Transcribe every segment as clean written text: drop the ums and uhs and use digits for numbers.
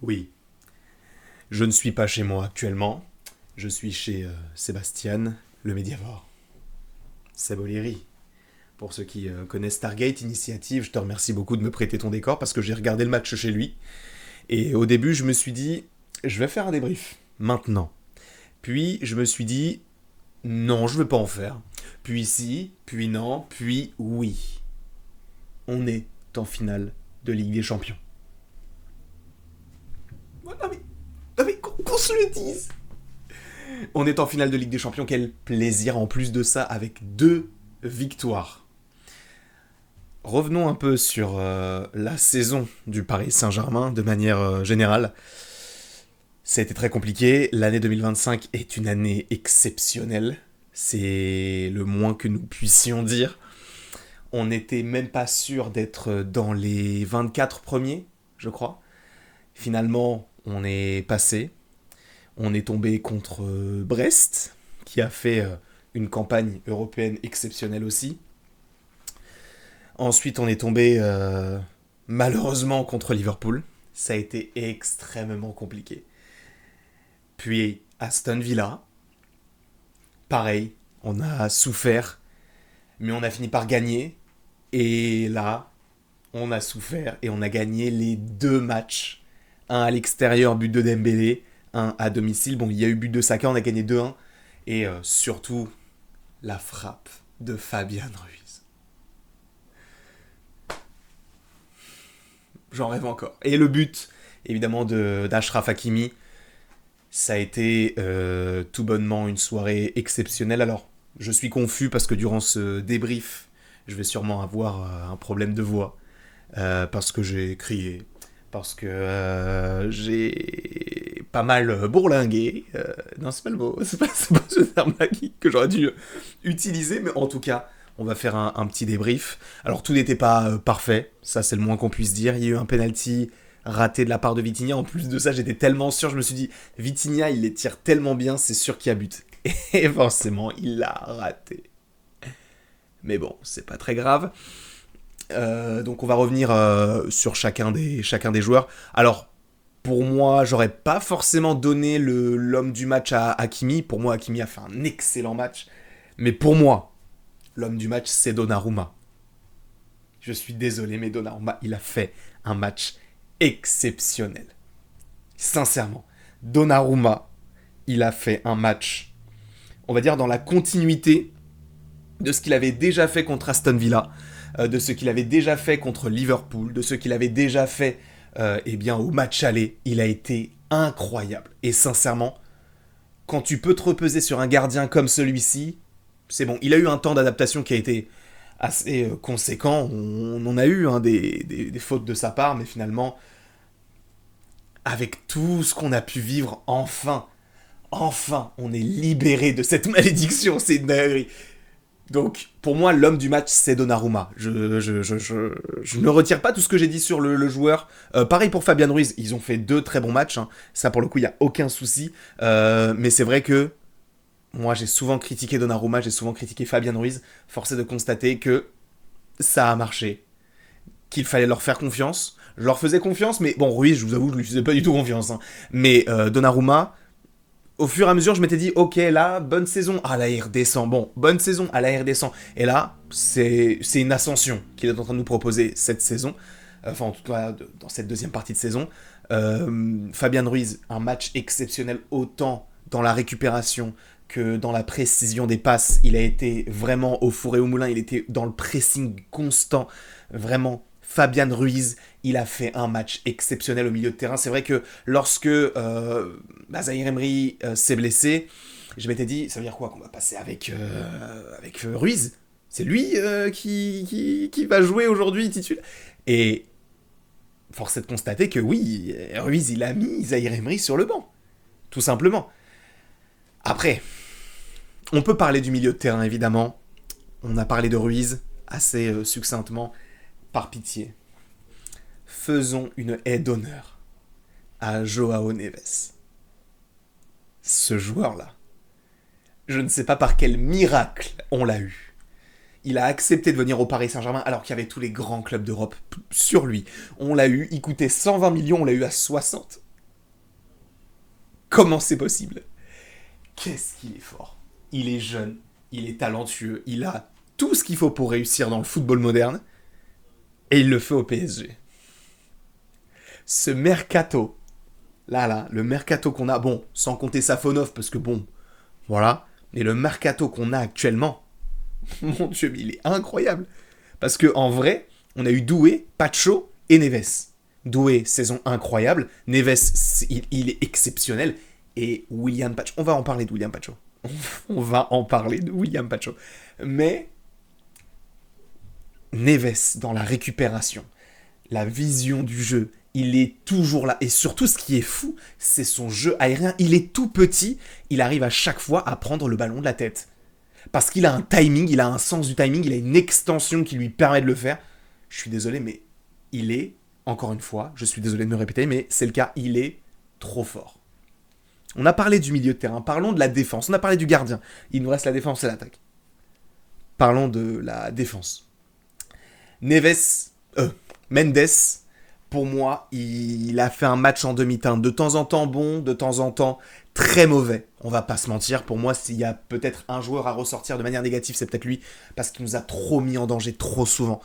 Oui, je ne suis pas chez moi actuellement. Je suis chez Sébastien, le Médiavore. Saboléry. Pour ceux qui connaissent Stargate Initiative, je te remercie beaucoup de me prêter ton décor parce que j'ai regardé le match chez lui. Et au début, je me suis dit, je vais faire un débrief. Maintenant. Puis, je me suis dit, non, je ne vais pas en faire. Puis si, puis non, puis oui. On est en finale de Ligue des Champions. Non mais qu'on se le dise. On est en finale de Ligue des Champions, quel plaisir en plus de ça avec 2 victoires. Revenons un peu sur la saison du Paris Saint-Germain de manière générale. Ça a été très compliqué, l'année 2025 est une année exceptionnelle, c'est le moins que nous puissions dire. On n'était même pas sûr d'être dans les 24 premiers, je crois. Finalement, on est passé. On est tombé contre Brest, qui a fait une campagne européenne exceptionnelle aussi. Ensuite, on est tombé malheureusement contre Liverpool. Ça a été extrêmement compliqué. Puis Aston Villa, pareil, on a souffert, mais on a fini par gagner. Et là, on a souffert et on a gagné les 2 matchs. Un à l'extérieur, but de Dembélé, un à domicile. Bon, il y a eu but de Saka, on a gagné 2-1. Et surtout, la frappe de Fabian Ruiz. J'en rêve encore. Et le but, évidemment, d'Achraf Hakimi. Ça a été tout bonnement une soirée exceptionnelle. Alors, je suis confus parce que durant ce débrief, je vais sûrement avoir un problème de voix. Parce que j'ai crié. Parce que j'ai pas mal bourlingué. Non, c'est pas le mot. C'est pas ce terme-là que j'aurais dû utiliser. Mais en tout cas, on va faire un petit débrief. Alors, tout n'était pas parfait. Ça, c'est le moins qu'on puisse dire. Il y a eu un penalty raté de la part de Vitinha. En plus de ça, j'étais tellement sûr. Je me suis dit, Vitinha, il les tire tellement bien. C'est sûr qu'il y a but. Et forcément, il l'a raté. Mais bon, c'est pas très grave. Donc on va revenir sur chacun des joueurs. Alors, pour moi, j'aurais pas forcément donné l'homme du match à Hakimi. Pour moi, Hakimi a fait un excellent match. Mais pour moi, l'homme du match, c'est Donnarumma. Je suis désolé, mais Donnarumma, il a fait un match exceptionnel. Sincèrement, Donnarumma, il a fait un match, on va dire, dans la continuité de ce qu'il avait déjà fait contre Aston Villa, de ce qu'il avait déjà fait contre Liverpool, de ce qu'il avait déjà fait au match aller. Il a été incroyable. Et sincèrement, quand tu peux te reposer sur un gardien comme celui-ci, c'est bon. Il a eu un temps d'adaptation qui a été assez conséquent. On en a eu des fautes de sa part, mais finalement, avec tout ce qu'on a pu vivre, enfin, on est libéré de cette malédiction. C'est une dinguerie. Donc, pour moi, l'homme du match, c'est Donnarumma. Je ne retire pas tout ce que j'ai dit sur le joueur. Pareil pour Fabian Ruiz, ils ont fait 2 très bons matchs. Hein. Ça, pour le coup, il n'y a aucun souci. Mais c'est vrai que moi, j'ai souvent critiqué Donnarumma, j'ai souvent critiqué Fabian Ruiz. Force est de constater que ça a marché. Qu'il fallait leur faire confiance. Je leur faisais confiance, mais bon, Ruiz, je vous avoue, je lui faisais pas du tout confiance. Hein. Mais Donnarumma, au fur et à mesure, je m'étais dit, ok, là, bonne saison. Ah, là, il redescend. Bon, bonne saison. Ah, là, il redescend. Et là, c'est une ascension qu'il est en train de nous proposer cette saison. Enfin, en tout cas, dans cette deuxième partie de saison. Fabian Ruiz, un match exceptionnel autant dans la récupération que dans la précision des passes. Il a été vraiment au four et au moulin. Il était dans le pressing constant. Vraiment, Fabian Ruiz, il a fait un match exceptionnel au milieu de terrain. C'est vrai que lorsque Zaïre Emery s'est blessé, je m'étais dit, ça veut dire quoi qu'on va passer avec Ruiz. C'est lui qui va jouer aujourd'hui titulaire. Et force est de constater que oui, Ruiz, il a mis Zaïre Emery sur le banc. Tout simplement. Après, on peut parler du milieu de terrain, évidemment. On a parlé de Ruiz assez succinctement. Par pitié, faisons une haie d'honneur à Joao Neves. Ce joueur-là, je ne sais pas par quel miracle on l'a eu. Il a accepté de venir au Paris Saint-Germain alors qu'il y avait tous les grands clubs d'Europe sur lui. On l'a eu, il coûtait 120 millions, on l'a eu à 60. comment c'est possible? Qu'est-ce qu'il est fort. Il est jeune, il est talentueux, il a tout ce qu'il faut pour réussir dans le football moderne, et il le fait au PSG. Ce mercato, là, le mercato qu'on a, bon, sans compter Safonov, parce que bon, voilà, mais le mercato qu'on a actuellement, mon Dieu, mais il est incroyable. Parce que en vrai, on a eu Doué, Pacho et Neves. Doué, saison incroyable. Neves, il est exceptionnel. Et William Pacho. On va en parler de William Pacho. On va en parler de William Pacho. Mais Neves, dans la récupération, la vision du jeu, il est toujours là. Et surtout, ce qui est fou, c'est son jeu aérien. Il est tout petit. Il arrive à chaque fois à prendre le ballon de la tête. Parce qu'il a un timing, il a un sens du timing, il a une extension qui lui permet de le faire. Je suis désolé, mais il est, encore une fois, je suis désolé de me répéter, mais c'est le cas, il est trop fort. On a parlé du milieu de terrain, parlons de la défense, on a parlé du gardien. Il nous reste la défense et l'attaque. Parlons de la défense. Mendes, pour moi, il a fait un match en demi-teinte. De temps en temps bon, de temps en temps très mauvais. On va pas se mentir, pour moi, s'il y a peut-être un joueur à ressortir de manière négative, c'est peut-être lui, parce qu'il nous a trop mis en danger trop souvent.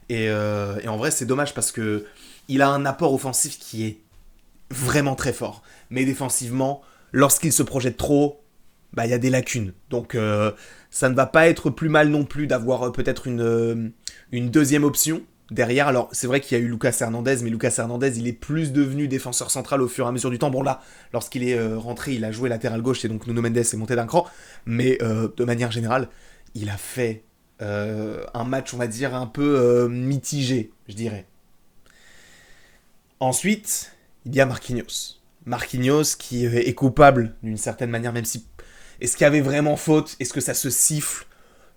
Et en vrai, c'est dommage parce que il a un apport offensif qui est vraiment très fort. Mais défensivement, lorsqu'il se projette trop, bah il y a des lacunes. Donc ça ne va pas être plus mal non plus d'avoir peut-être une deuxième option derrière. Alors c'est vrai qu'il y a eu Lucas Hernandez, mais Lucas Hernandez il est plus devenu défenseur central au fur et à mesure du temps. Bon là, lorsqu'il est rentré, il a joué latéral gauche et donc Nuno Mendes est monté d'un cran. Mais de manière générale, il a fait un match, on va dire, un peu mitigé, je dirais. Ensuite, il y a Marquinhos. Marquinhos qui est coupable d'une certaine manière, même si... Est-ce qu'il y avait vraiment faute? Est-ce que ça se siffle?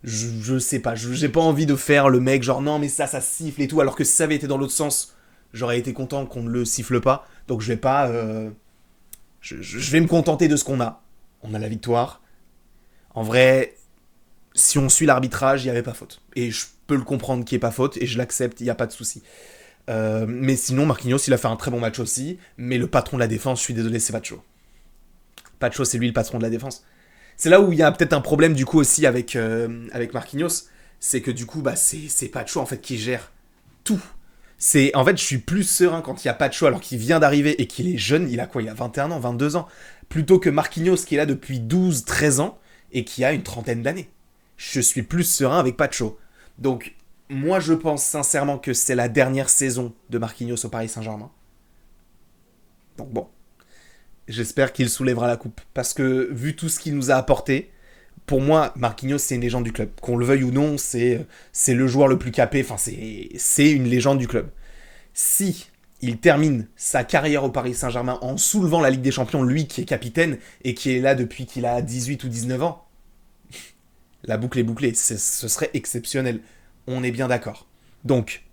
Je sais pas. J'ai pas envie de faire le mec genre non mais ça siffle et tout, alors que si ça avait été dans l'autre sens, j'aurais été content qu'on ne le siffle pas. Donc je vais pas... je vais me contenter de ce qu'on a. On a la victoire. En vrai, si on suit l'arbitrage, il n'y avait pas faute. Et je peux le comprendre qu'il n'y ait pas faute, et je l'accepte, il n'y a pas de souci. Mais sinon, Marquinhos, il a fait un très bon match aussi, mais le patron de la défense, je suis désolé, c'est Pacho. Pacho, c'est lui le patron de la défense. C'est là où il y a peut-être un problème du coup aussi avec Marquinhos, c'est que du coup, bah, c'est Pacho en fait qui gère tout. En fait, je suis plus serein quand il y a Pacho alors qu'il vient d'arriver et qu'il est jeune, il a quoi? Il a 21 ans, 22 ans, plutôt que Marquinhos qui est là depuis 12, 13 ans et qui a une trentaine d'années. Je suis plus serein avec Pacho. Donc, moi, je pense sincèrement que c'est la dernière saison de Marquinhos au Paris Saint-Germain. Donc bon, j'espère qu'il soulèvera la coupe. Parce que, vu tout ce qu'il nous a apporté, pour moi, Marquinhos, c'est une légende du club. Qu'on le veuille ou non, c'est le joueur le plus capé. Enfin, c'est une légende du club. Si il termine sa carrière au Paris Saint-Germain en soulevant la Ligue des Champions, lui qui est capitaine et qui est là depuis qu'il a 18 ou 19 ans, la boucle est bouclée. Ce serait exceptionnel. On est bien d'accord. Donc,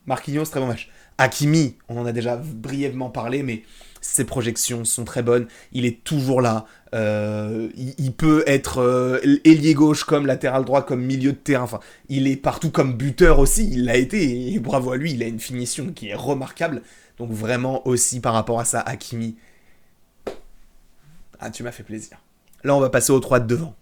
Marquinhos, très bon match. Hakimi, on en a déjà brièvement parlé, mais ses projections sont très bonnes. Il est toujours là. Il peut être ailier gauche comme latéral droit, comme milieu de terrain. Enfin, il est partout comme buteur aussi. Il l'a été et bravo à lui. Il a une finition qui est remarquable. Donc vraiment aussi par rapport à ça, Hakimi. Ah, tu m'as fait plaisir. Là, on va passer aux trois de devant.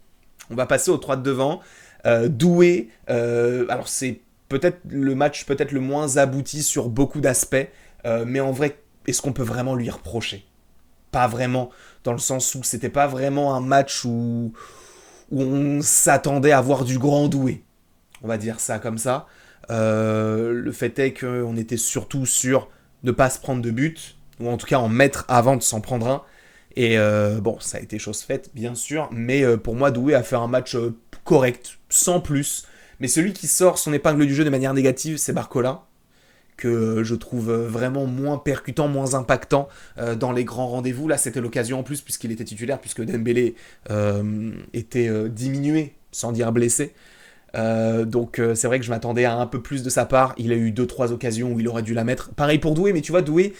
Doué, alors c'est peut-être le match peut-être le moins abouti sur beaucoup d'aspects, mais en vrai, est-ce qu'on peut vraiment lui reprocher? Pas vraiment, dans le sens où c'était pas vraiment un match où on s'attendait à voir du grand Doué. On va dire ça comme ça. Le fait est qu'on était surtout sur ne pas se prendre de but, ou en tout cas en mettre avant de s'en prendre un. Et bon, ça a été chose faite, bien sûr, mais pour moi, Doué a fait un match correct, sans plus. Mais celui qui sort son épingle du jeu de manière négative, c'est Barcola, que je trouve vraiment moins percutant, moins impactant dans les grands rendez-vous. Là, c'était l'occasion en plus, puisqu'il était titulaire, puisque Dembélé était diminué, sans dire blessé. Donc c'est vrai que je m'attendais à un peu plus de sa part. Il a eu 2-3 occasions où il aurait dû la mettre. Pareil pour Doué, mais tu vois, Doué,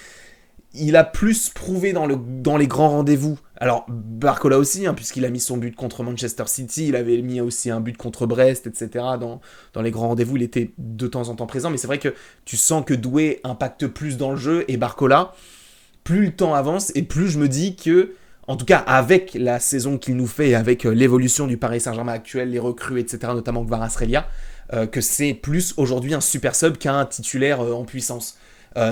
il a plus prouvé dans les grands rendez-vous. Alors, Barcola aussi, hein, puisqu'il a mis son but contre Manchester City, il avait mis aussi un but contre Brest, etc. Dans les grands rendez-vous, il était de temps en temps présent, mais c'est vrai que tu sens que Doué impacte plus dans le jeu, et Barcola, plus le temps avance, et plus je me dis que en tout cas avec la saison qu'il nous fait, avec l'évolution du Paris Saint-Germain actuel, les recrues, etc., notamment Kvaratskhelia, que c'est plus aujourd'hui un super sub qu'un titulaire en puissance.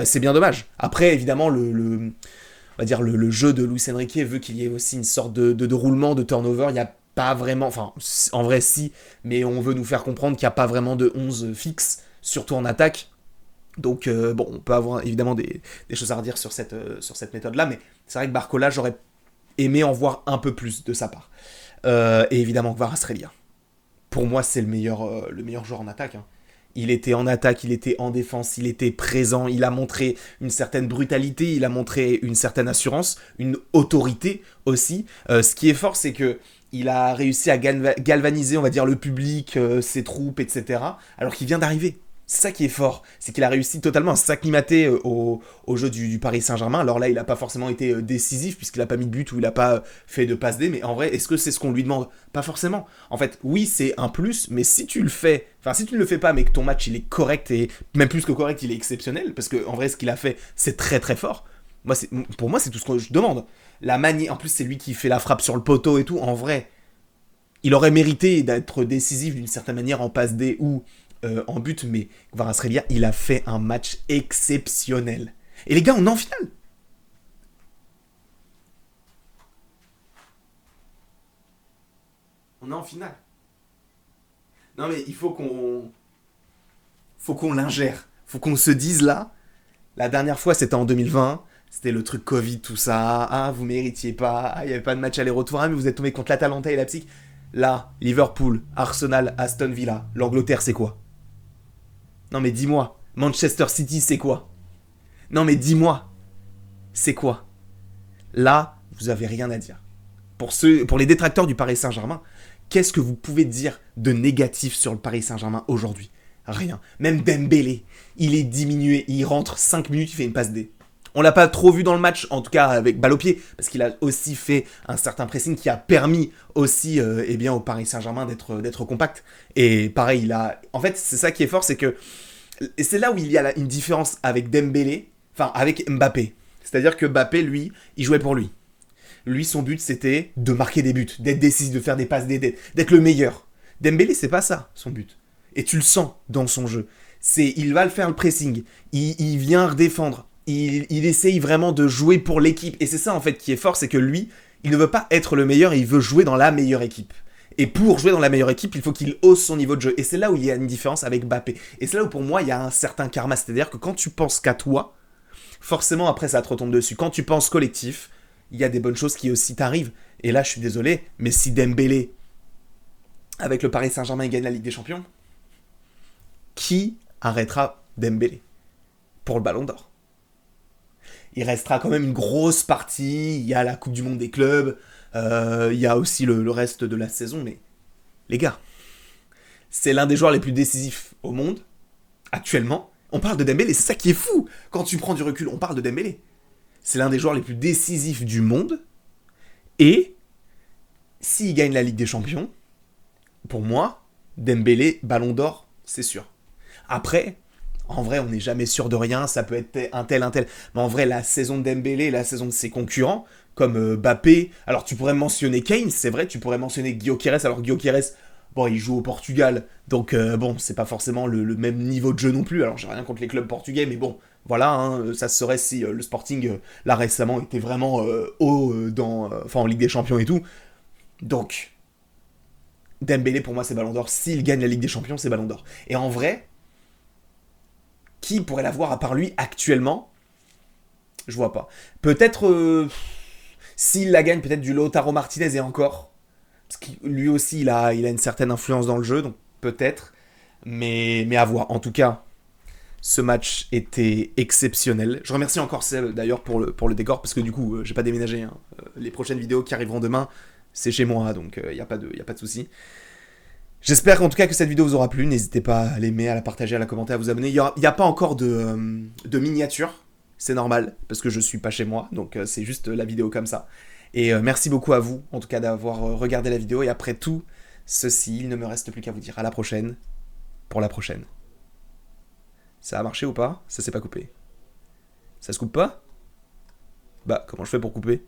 C'est bien dommage. Après, évidemment, on va dire le jeu de Luis Enrique veut qu'il y ait aussi une sorte de roulement, de turnover. Il n'y a pas vraiment, enfin, en vrai, si, mais on veut nous faire comprendre qu'il n'y a pas vraiment de 11 fixe, surtout en attaque. Donc, bon, on peut avoir évidemment des choses à redire sur cette méthode-là, mais c'est vrai que Barcola, j'aurais aimé en voir un peu plus de sa part. Et évidemment, Kvaratskhelia. Pour moi, c'est le meilleur joueur en attaque. Hein. Il était en attaque, il était en défense, il était présent, il a montré une certaine brutalité, il a montré une certaine assurance, une autorité aussi. Ce qui est fort, c'est que il a réussi à galvaniser, on va dire, le public, ses troupes, etc. Alors qu'il vient d'arriver. C'est ça qui est fort, c'est qu'il a réussi totalement à s'acclimater au jeu du Paris Saint-Germain. Alors là, il n'a pas forcément été décisif puisqu'il n'a pas mis de but ou il n'a pas fait de passe D, mais en vrai, est-ce que c'est ce qu'on lui demande? Pas forcément. En fait, oui, c'est un plus, mais si tu le fais, enfin si tu ne le fais pas, mais que ton match il est correct et même plus que correct, il est exceptionnel, parce que en vrai, ce qu'il a fait, c'est très très fort. Pour moi, c'est tout ce que je demande. La manière, en plus, c'est lui qui fait la frappe sur le poteau et tout. En vrai, il aurait mérité d'être décisif d'une certaine manière en passe D ou en but, mais Kvaratskhelia, il a fait un match exceptionnel. Et les gars, on est en finale. On est en finale. Non mais il faut qu'on l'ingère. Faut qu'on se dise là, la dernière fois c'était en 2020, c'était le truc Covid, tout ça. Ah, vous méritiez pas. Ah, il n'y avait pas de match aller-retour. Ah, mais vous êtes tombé contre l'Atalanta et Leipzig. Là, Liverpool, Arsenal, Aston Villa. L'Angleterre, c'est quoi? Non mais dis-moi. Manchester City, c'est quoi? Non mais dis-moi. C'est quoi? Là, vous avez rien à dire. Pour les détracteurs du Paris Saint-Germain, qu'est-ce que vous pouvez dire de négatif sur le Paris Saint-Germain aujourd'hui? Rien. Même Dembélé, il est diminué, il rentre 5 minutes, il fait une passe D. On l'a pas trop vu dans le match, en tout cas avec balle au pied, parce qu'il a aussi fait un certain pressing qui a permis aussi eh bien, au Paris Saint-Germain d'être compact. Et pareil, en fait, c'est ça qui est fort, c'est que et c'est là où il y a une différence avec Dembélé, enfin avec Mbappé. C'est-à-dire que Mbappé, lui, il jouait pour lui. Lui, son but, c'était de marquer des buts, d'être décisif, de faire des passes, d'être le meilleur. Dembélé, c'est pas ça, son but. Et tu le sens dans son jeu. Il va le faire le pressing, il vient redéfendre, il essaye vraiment de jouer pour l'équipe. Et c'est ça, en fait, qui est fort, c'est que lui, il ne veut pas être le meilleur, il veut jouer dans la meilleure équipe. Et pour jouer dans la meilleure équipe, il faut qu'il hausse son niveau de jeu. Et c'est là où il y a une différence avec Mbappé. Et c'est là où, pour moi, il y a un certain karma. C'est-à-dire que quand tu penses qu'à toi, forcément, après, ça te retombe dessus. Quand tu penses collectif, il y a des bonnes choses qui aussi t'arrivent. Et là, je suis désolé, mais si Dembélé, avec le Paris Saint-Germain, il gagne la Ligue des Champions, qui arrêtera Dembélé pour le Ballon d'Or? Il restera quand même une grosse partie. Il y a la Coupe du Monde des clubs, il y a aussi le reste de la saison. Mais les gars, c'est l'un des joueurs les plus décisifs au monde, actuellement. On parle de Dembélé, c'est ça qui est fou. Quand tu prends du recul, on parle de Dembélé. C'est l'un des joueurs les plus décisifs du monde. Et s'il gagne la Ligue des Champions, pour moi, Dembélé, Ballon d'Or, c'est sûr. Après, en vrai, on n'est jamais sûr de rien. Ça peut être un tel. Mais en vrai, la saison de Dembélé, la saison de ses concurrents, comme Mbappé. Alors, tu pourrais mentionner Kane, c'est vrai. Tu pourrais mentionner Gyökeres. Alors, Gyökeres, bon, il joue au Portugal. Donc, bon, c'est pas forcément le même niveau de jeu non plus. Alors, j'ai rien contre les clubs portugais, mais bon, voilà, hein, ça se serait si le Sporting, là récemment, était vraiment haut en Ligue des Champions et tout. Donc, Dembélé, pour moi, c'est Ballon d'Or. S'il gagne la Ligue des Champions, c'est Ballon d'Or. Et en vrai, qui pourrait l'avoir à part lui actuellement? Je vois pas. Peut-être, s'il la gagne, peut-être du Lautaro Martinez et encore. Parce que lui aussi, il a une certaine influence dans le jeu, donc peut-être. Mais à voir. En tout cas, ce match était exceptionnel. Je remercie encore Seb d'ailleurs pour le décor, parce que du coup, j'ai pas déménagé. Hein. Les prochaines vidéos qui arriveront demain, c'est chez moi, donc il n'y a pas de souci. J'espère en tout cas que cette vidéo vous aura plu. N'hésitez pas à l'aimer, à la partager, à la commenter, à vous abonner. Il n'y a pas encore de miniature. C'est normal, parce que je suis pas chez moi. Donc c'est juste la vidéo comme ça. Et merci beaucoup à vous, en tout cas, d'avoir regardé la vidéo. Et après tout ceci, il ne me reste plus qu'à vous dire à la prochaine, pour la prochaine. Ça a marché ou pas? Ça s'est pas coupé. Ça se coupe pas? Bah, comment je fais pour couper?